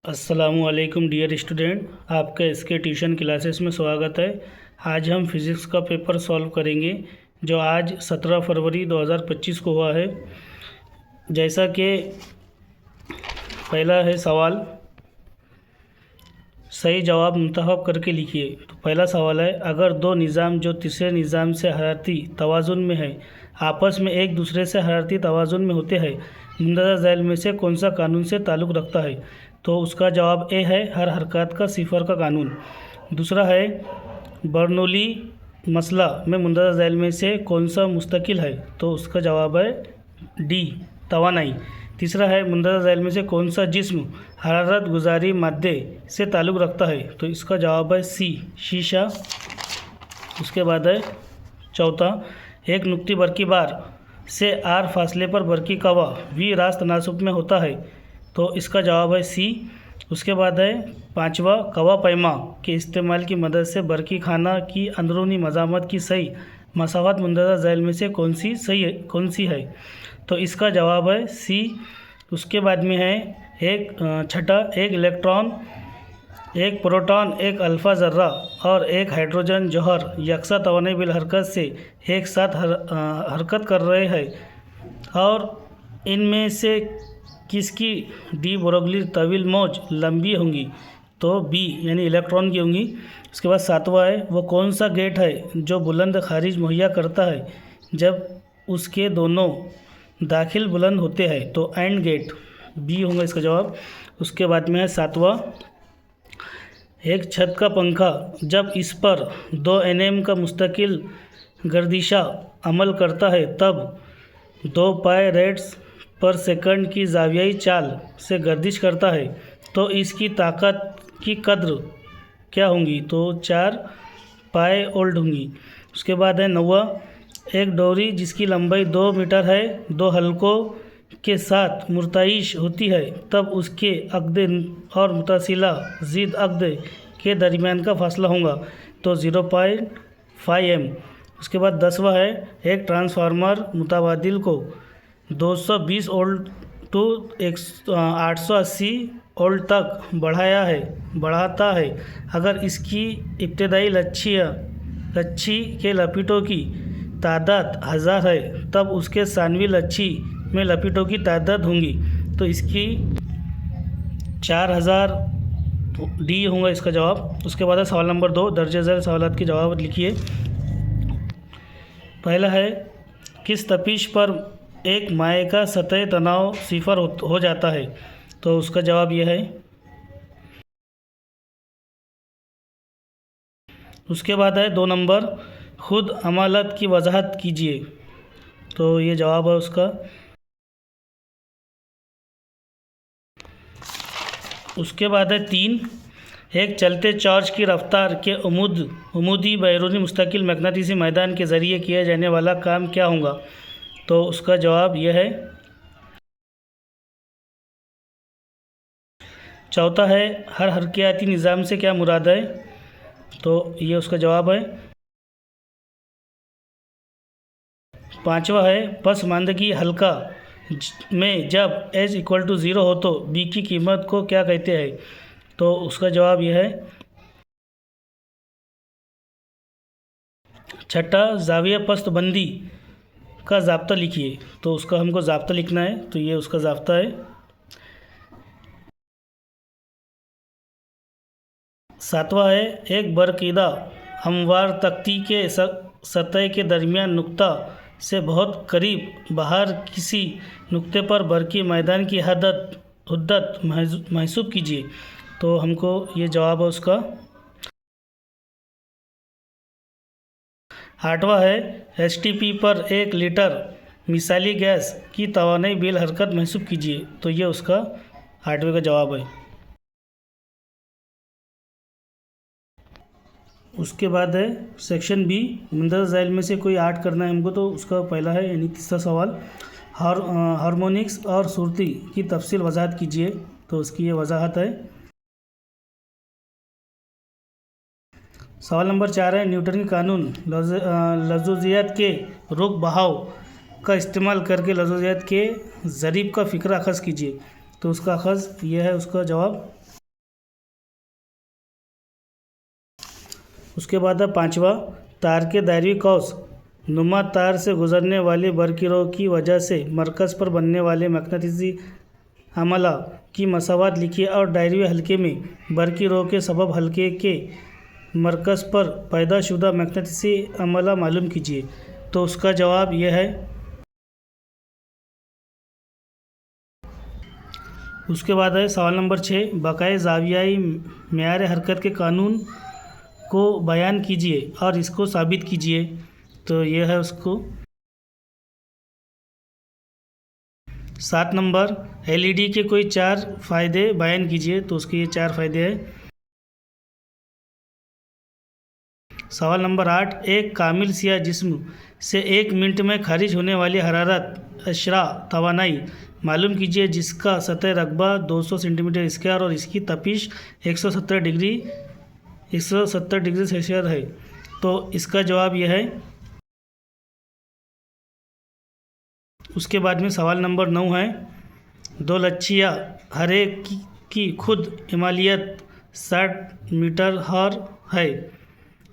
अस्सलामुअलैकुम dear student, आपका इसके ट्यूशन क्लासेस में स्वागत है। आज हम फिज़िक्स का पेपर सॉल्व करेंगे जो आज 17 फरवरी 2025 को हुआ है। जैसा कि पहला है सवाल, सही जवाब मुंतखब करके लिखिए। तो पहला सवाल है, अगर दो निज़ाम जो तीसरे निज़ाम से हरारती तवाज़ुन में है आपस में एक दूसरे से हरारती तवाज़ुन में होते हैं, मुंदरजा झैल में से कौन सा कानून से ताल्लुक़ रखता है? तो उसका जवाब ए है, हर हरकत का सिफर का कानून। दूसरा है, बर्नौली मसला में मुंदरजा झैल में से कौन सा मुस्तकिल है? तो उसका जवाब है डी, तवानाई। तीसरा है, मुंदरजा झैल में से कौन सा जिस्म हरारत गुजारी मादे से ताल्लुक़ रखता है? तो इसका जवाब है सी, शीशा। उसके बाद है चौथा, एक नुक्ती बरकी बार से आर फासले पर बरकी कवा वी रास्त तनासुब में होता है। तो इसका जवाब है सी। उसके बाद है पांचवा, कवा पैमा के इस्तेमाल की मदद से बरकी खाना की अंदरूनी मजामत की सही मसावत मुंदरजा झैल में से कौन सी है? तो इसका जवाब है सी। उसके बाद में है एक छठा, एक इलेक्ट्रॉन, एक प्रोटॉन, एक अल्फ़ा ज़र्रा और एक हाइड्रोजन जौहर यकसा तवानाई बिल हरकत से एक साथ हरकत कर रहे हैं और इनमें से किसकी डी ब्रोगली तवील मौज लंबी होंगी? तो बी यानी इलेक्ट्रॉन की होंगी। उसके बाद सातवां है, वो कौन सा गेट है जो बुलंद खारिज मुहैया करता है जब उसके दोनों दाखिल बुलंद होते हैं? तो एंड गेट, बी होगा इसका जवाब। उसके बाद में है सातवां, एक छत का पंखा जब इस पर 2 nm का मुस्तकिल गर्दिशा अमल करता है तब 2 पाई रेड्स पर सेकंड की जावियाई चाल से गर्दिश करता है, तो इसकी ताकत की कद्र क्या होंगी? तो 4 पाई वोल्ट होंगी। उसके बाद है नौवा, एक डोरी जिसकी लंबाई 2 मीटर है 2 हल्कों के साथ मुर्ताइश होती है तब उसके अक़द और मुतसिला ज़िद अक़द के दरमियान का फासला होगा। तो 0.5 m। उसके बाद 10वां है, एक ट्रांसफार्मर मुताबादिल को 220 वोल्ट टू 880 वोल्ट तक बढ़ाता है। अगर इसकी इब्तदाई लच्छी के लपीटों की तादाद 1000 है तब उसके सानवी लच्छी में लपीटों की तादाद होंगी। तो इसकी 4000 डी होगा इसका जवाब। उसके बाद है सवाल नंबर 2, दर्जे ज़ैल सवालात के जवाब लिखिए। पहला है, किस तपिश पर एक माए का सतह तनाव सिफर हो जाता है? तो उसका जवाब यह है। उसके बाद है 2 नंबर, खुद अमालत की वजाहत कीजिए। तो ये जवाब है उसका। उसके बाद है 3, एक चलते चार्ज की रफ्तार के उमूदी बैरूनी मुस्तकिल मकनातीसी मैदान के ज़रिए किया जाने वाला काम क्या होगा? तो उसका जवाब यह है। चौथा है, हर हरकियाती निज़ाम से क्या मुराद है? तो ये उसका जवाब है। पांचवा है, पसमानदगी हल्का में जब h=0 हो तो b की कीमत को क्या कहते हैं? तो उसका जवाब यह है। छठा, जाविया पस्तबंदी का ज़ाब्ता लिखिए। तो उसका हमको ज़ाब्ता लिखना है, तो ये उसका ज़ाब्ता है। सातवां है, एक बरकीदा हमवार तख्ती के सतह के दरमियान नुक्ता से बहुत करीब बाहर किसी नुक्ते पर बरकी मैदान की हुद्दत महसूब कीजिए। तो हमको ये जवाब है उसका। आठवां है, STP पर 1 लीटर मिसाली गैस की तवानाई बिल हरकत महसूब कीजिए। तो ये उसका 8वें का जवाब है। उसके बाद है सेक्शन बी, मुंदरजा झैल में से कोई 8 करना है हमको। तो उसका पहला है यानी तीसरा सवाल, हार्मोनिक्स और सुरती की तफसील वजाहत कीजिए। तो उसकी ये वजाहत है। सवाल नंबर 4 है, न्यूटन के कानून लज़ोज़ियत के रुख बहाव का इस्तेमाल करके लज़ोज़ियत के ज़रीब का फ़िक्र अखज़ कीजिए। तो उसका अखज़ यह है उसका जवाब। उसके बाद है पाँचवा, तार के दायरवी कौस नुमा तार से गुजरने वाली बरकीरों की वजह से मरकज़ पर बनने वाले मकनातीसी हमला की मसावत लिखिए और दायरवी हल्के में बरकीरों के सबब हल्के के मरकज़ पर पैदाशुदा मकनातीसी हमला मालूम कीजिए। तो उसका जवाब यह है। उसके बाद है सवाल नंबर 6, बकाए ज़ावियाई मेयार हरकत के कानून को बयान कीजिए और इसको साबित कीजिए। तो यह है उसको। 7 नंबर, एलईडी के कोई 4 फ़ायदे बयान कीजिए। तो उसके ये 4 फ़ायदे हैं। सवाल नंबर 8, एक कामिल सिया जिस्म से 1 मिनट में खारिज होने वाली हरारत अशरा तवानाई मालूम कीजिए जिसका सतह रकबा 200 सेंटीमीटर स्क्वायर और इसकी तपिश 170 डिग्री सेल्सियस है। तो इसका जवाब यह है। उसके बाद में सवाल नंबर 9 है, 2 लच्छियाँ हर एक की खुद इमालियत 60 मीटर हर है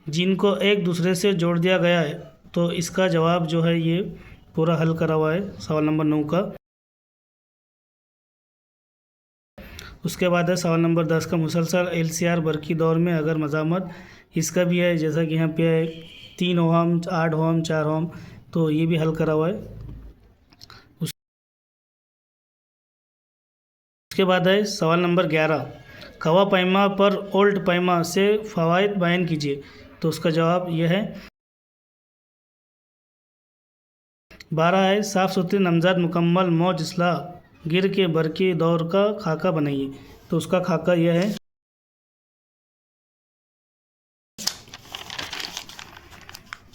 जिनको एक दूसरे से जोड़ दिया गया है। तो इसका जवाब जो है ये पूरा हल करा हुआ है सवाल नंबर 9 का। उसके बाद है सवाल नंबर 10 का, मुसलसल एलसीआर बरकी दौर में अगर मज़ामत, इसका भी है जैसा कि यहाँ पे है 3 ओहम, 8 ओहम, 4 ओहम। तो ये भी हल करा हुआ है। उसके बाद है सवाल नंबर 11, खवा पैमा पर ओल्ड पैमा से फ़वाइद बयान कीजिए। तो उसका जवाब यह है। 12 है, साफ़ सुथरी नमज़द मुकम्मल मौज इस्लाह गिर के बरकी दौर का खाका बनाइए। तो उसका खाका यह है।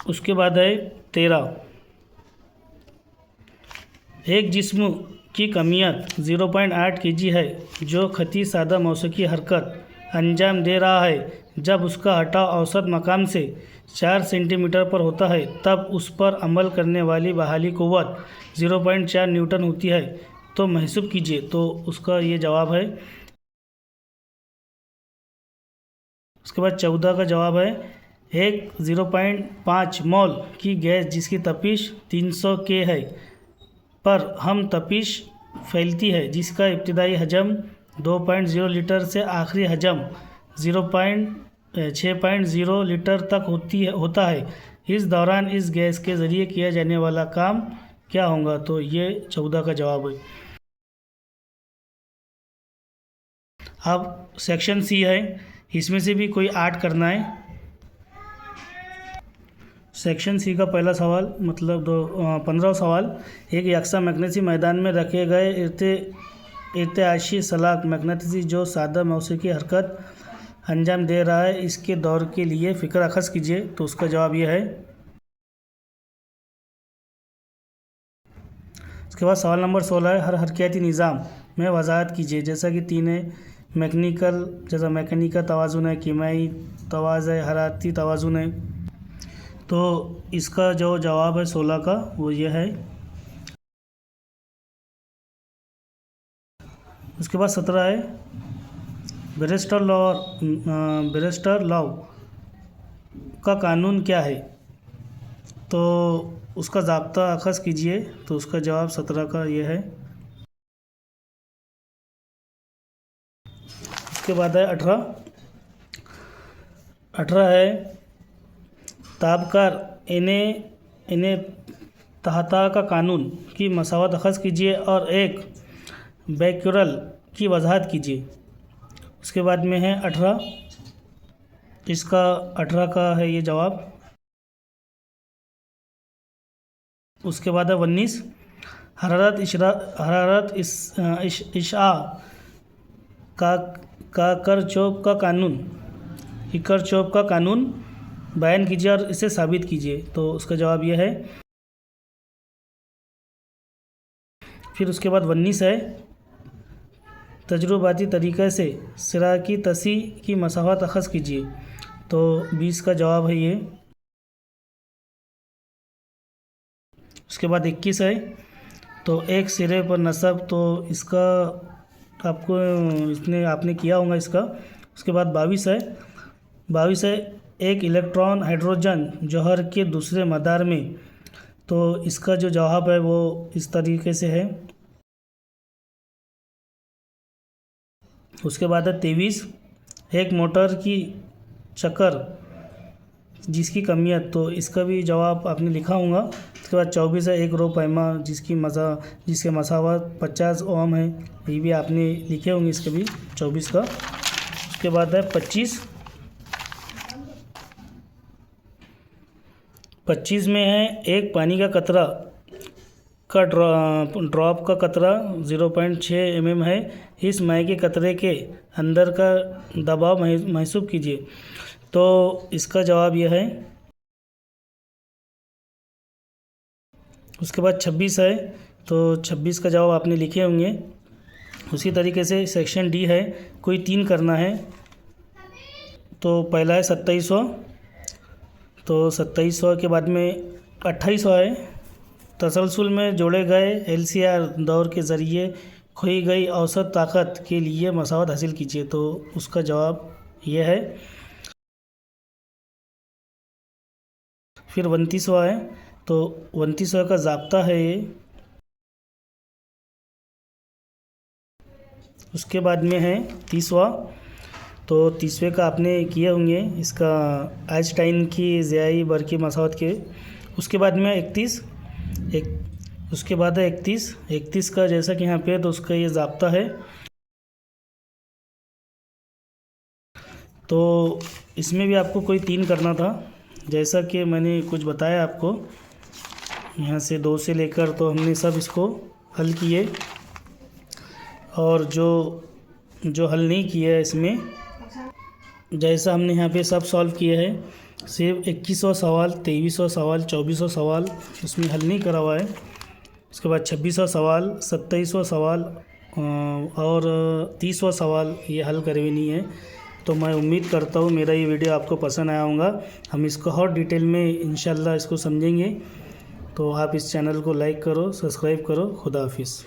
उसके बाद है 13, एक जिस्म की कमियत 0.8 kg है जो खती सादा मौसीकी हरकत अंजाम दे रहा है। जब उसका हटाव औसत मकाम से 4 सेंटीमीटर पर होता है तब उस पर अमल करने वाली बहाली क़ुव्वत 0.4 न्यूटन होती है। तो महसूब कीजिए। तो उसका ये जवाब है। उसके बाद 14 का जवाब है, एक 0.5 मोल की गैस जिसकी तपिश 300 K है पर हम तपिश फैलती है जिसका इब्तिदाई हजम 2.0 लीटर से आखिरी हजम 6.0 लीटर तक होता है। इस दौरान इस गैस के ज़रिए किया जाने वाला काम क्या होगा। तो ये 14 का जवाब है। अब सेक्शन सी है, इसमें से भी कोई 8 करना है। सेक्शन सी का पहला सवाल मतलब 15 सवाल, एक यकसा मकनातीसी मैदान में रखे गए इर्तिआशी सलाक मकनातीसी जो सादा मौसीकी हरकत अंजाम दे रहा है इसके दौर के लिए फ़िक्र अखज़ कीजिए। तो उसका जवाब यह है। उसके बाद सवाल नंबर 16 है, हर हरकती निज़ाम में वजाहत कीजिए। जैसा कि 3 है, मैकेनिकल जैसा मैकेनिकल तवाज़ुन है, कीमियाई तवाज़ है, हरारती तवाज़ुन है। तो इसका जो जवाब है 16 का वो ये है। उसके बाद 17 है, बैरिस्टर लॉ का कानून क्या है। तो उसका ज़ाब्ता अखज़ कीजिए। तो उसका जवाब 17 का ये है। उसके बाद है 18 है, ताबकार इन्हें तहता का कानून की मसावत अखज़ कीजिए और एक बैक्यूरल की वजाहत कीजिए। उसके बाद में है 18, इसका 18 का है ये जवाब। उसके बाद है 19, हरारत इशा का करचौप का कानून बयान कीजिए और इसे साबित कीजिए। तो उसका जवाब यह है। फिर उसके बाद 19 है, तजुर्बाती तरीक़े से सिरा की तसी की मसावत अखज़ कीजिए। तो 20 का जवाब है ये। उसके बाद 21 है, तो एक सिरे पर नसब। तो इसका आपने किया होगा इसका। उसके बाद 22 है, एक इलेक्ट्रॉन हाइड्रोजन जौहर के दूसरे मदार में। तो इसका जो जवाब है वो इस तरीके से है। उसके बाद है 23, एक मोटर की चक्कर जिसकी कमियत, तो इसका भी जवाब आपने लिखा होगा। उसके बाद 24 है, एक रो पैमा जिसके मसावत 50 ओम है, ये भी आपने लिखे होंगे इसके भी 24 का। उसके बाद है 25 में है, एक पानी का कतरा का ड्रॉप का कतरा 0.6 mm है, इस माई के कतरे के अंदर का दबाव महसूस कीजिए। तो इसका जवाब यह है। उसके बाद 26 है, तो 26 का जवाब आपने लिखे होंगे। उसी तरीके से सेक्शन डी है, कोई 3 करना है। तो पहला है 2700, तो 2700 के बाद में 2800 है, तसलसल में जोड़े गए LCR दौर के ज़रिए खोई गई औसत ताकत के लिए मसावत हासिल कीजिए। तो उसका जवाब यह है। फिर 29वां है, तो 29वां का ज़ाब्ता है ये। उसके बाद में है 30वां, तो 30वें का आपने किए होंगे, इसका आइंस्टाइन की ज़ियाई बरकी मसावत के। उसके बाद में 31, उसके बाद है 31 का जैसा कि यहाँ पे, तो उसका ये ज़ाब्ता है। तो इसमें भी आपको कोई 3 करना था, जैसा कि मैंने कुछ बताया आपको। यहाँ से 2 से लेकर तो हमने सब इसको हल किए, और जो हल नहीं किया है इसमें, जैसा हमने यहाँ पे सब सॉल्व किए हैं, सिर्फ 2100 सवाल, 2300 सवाल, 2400 सवाल उसमें हल नहीं करा हुआ है। उसके बाद 2600 सवाल, 2700 सवाल और 30वां सवाल ये हल करे हुए नहीं है। तो मैं उम्मीद करता हूँ मेरा ये वीडियो आपको पसंद आया होगा। हम इसको और डिटेल में इंशाल्लाह इसको समझेंगे। तो आप इस चैनल को लाइक करो, सब्सक्राइब करो। खुदा हाफिज़।